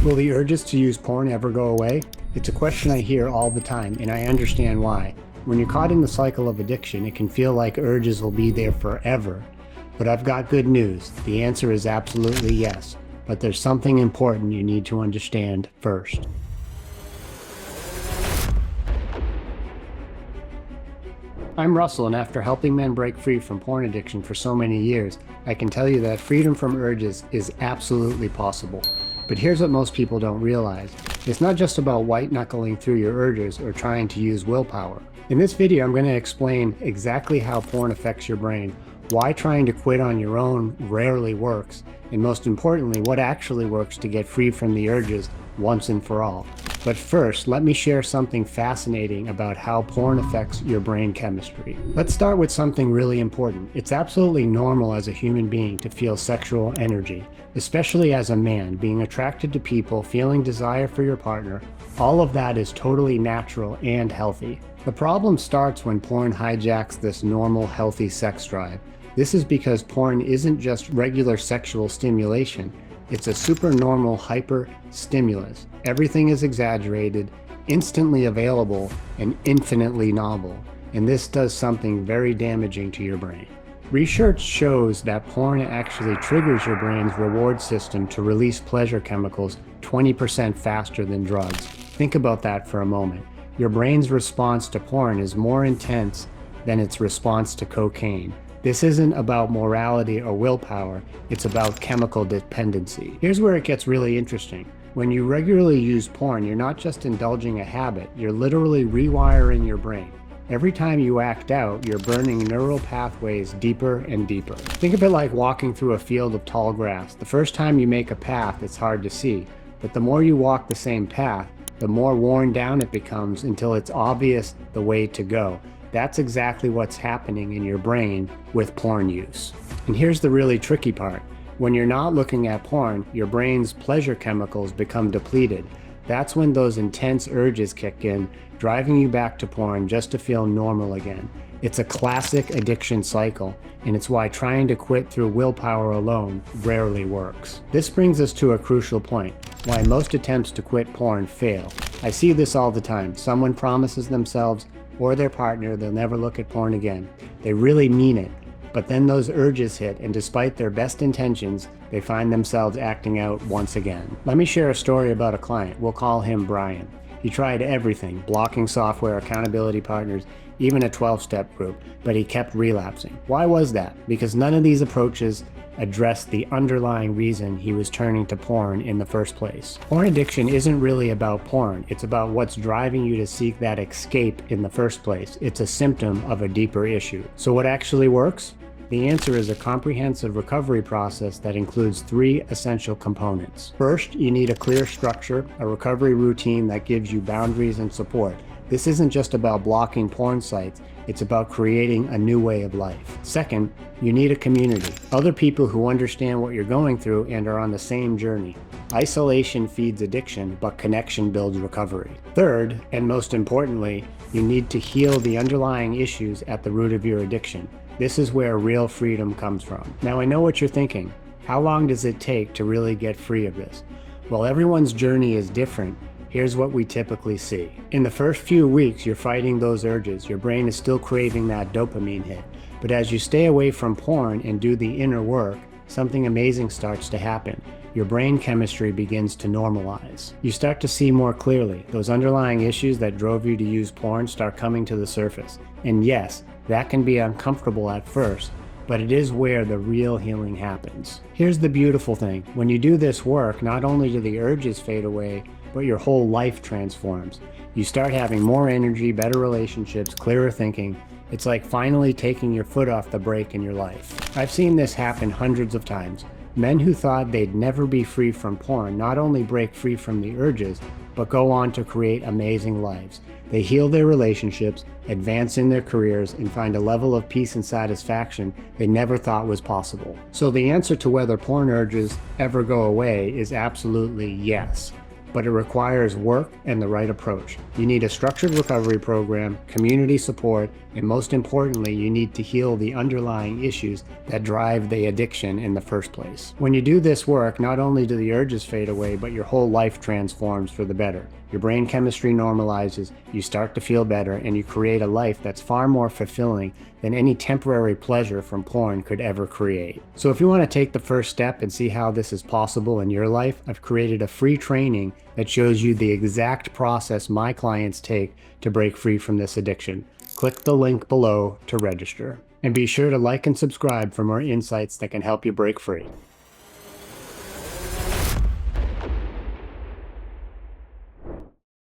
Will the urges to use porn ever go away? It's a question I hear all the time, and I understand why. When you're caught in the cycle of addiction, it can feel like urges will be there forever. But I've got good news. The answer is absolutely yes. But there's something important you need to understand first. I'm Russell, and after helping men break free from porn addiction for so many years, I can tell you that freedom from urges is absolutely possible. But here's what most people don't realize. It's not just about white-knuckling through your urges or trying to use willpower. In this video, I'm going to explain exactly how porn affects your brain, why trying to quit on your own rarely works, and most importantly, what actually works to get free from the urges once and for all. But first, let me share something fascinating about how porn affects your brain chemistry. Let's start with something really important. It's absolutely normal as a human being to feel sexual energy, especially as a man, being attracted to people, feeling desire for your partner. All of that is totally natural and healthy. The problem starts when porn hijacks this normal, healthy sex drive. This is because porn isn't just regular sexual stimulation. It's a supernormal hyper stimulus. Everything is exaggerated, instantly available, and infinitely novel. And this does something very damaging to your brain. Research shows that porn actually triggers your brain's reward system to release pleasure chemicals 20% faster than drugs. Think about that for a moment. Your brain's response to porn is more intense than its response to cocaine. This isn't about morality or willpower, it's about chemical dependency. Here's where it gets really interesting. When you regularly use porn, you're not just indulging a habit, you're literally rewiring your brain. Every time you act out, you're burning neural pathways deeper and deeper. Think of it like walking through a field of tall grass. The first time you make a path, it's hard to see, but the more you walk the same path, the more worn down it becomes until it's obvious the way to go. That's exactly what's happening in your brain with porn use. And here's the really tricky part. When you're not looking at porn, your brain's pleasure chemicals become depleted. That's when those intense urges kick in, driving you back to porn just to feel normal again. It's a classic addiction cycle, and it's why trying to quit through willpower alone rarely works. This brings us to a crucial point, why most attempts to quit porn fail. I see this all the time. Someone promises themselves or their partner they'll never look at porn again. They really mean it, but then those urges hit, and despite their best intentions, they find themselves acting out once again. Let me share a story about a client. We'll call him Brian. He tried everything, blocking software, accountability partners, even a 12-step group, but he kept relapsing. Why was that? Because none of these approaches addressed the underlying reason he was turning to porn in the first place. Porn addiction isn't really about porn. It's about what's driving you to seek that escape in the first place. It's a symptom of a deeper issue. So what actually works? The answer is a comprehensive recovery process that includes 3 essential components. First, you need a clear structure, a recovery routine that gives you boundaries and support. This isn't just about blocking porn sites, it's about creating a new way of life. Second, you need a community, other people who understand what you're going through and are on the same journey. Isolation feeds addiction, but connection builds recovery. Third, and most importantly, you need to heal the underlying issues at the root of your addiction. This is where real freedom comes from. Now I know what you're thinking. How long does it take to really get free of this? Well, everyone's journey is different. Here's what we typically see. In the first few weeks, you're fighting those urges. Your brain is still craving that dopamine hit. But as you stay away from porn and do the inner work, something amazing starts to happen. Your brain chemistry begins to normalize. You start to see more clearly. Those underlying issues that drove you to use porn start coming to the surface. And yes, that can be uncomfortable at first, but it is where the real healing happens. Here's the beautiful thing. When you do this work, not only do the urges fade away, but your whole life transforms. You start having more energy, better relationships, clearer thinking. It's like finally taking your foot off the brake in your life. I've seen this happen hundreds of times. Men who thought they'd never be free from porn not only break free from the urges, but go on to create amazing lives. They heal their relationships, advance in their careers, and find a level of peace and satisfaction they never thought was possible. So the answer to whether porn urges ever go away is absolutely yes. but it requires work and the right approach. You need a structured recovery program, community support, and most importantly, you need to heal the underlying issues that drive the addiction in the first place. When you do this work, not only do the urges fade away, but your whole life transforms for the better. Your brain chemistry normalizes, you start to feel better, and you create a life that's far more fulfilling than any temporary pleasure from porn could ever create. So if you want to take the first step and see how this is possible in your life, I've created a free training that shows you the exact process my clients take to break free from this addiction. Click the link below to register. And be sure to like and subscribe for more insights that can help you break free.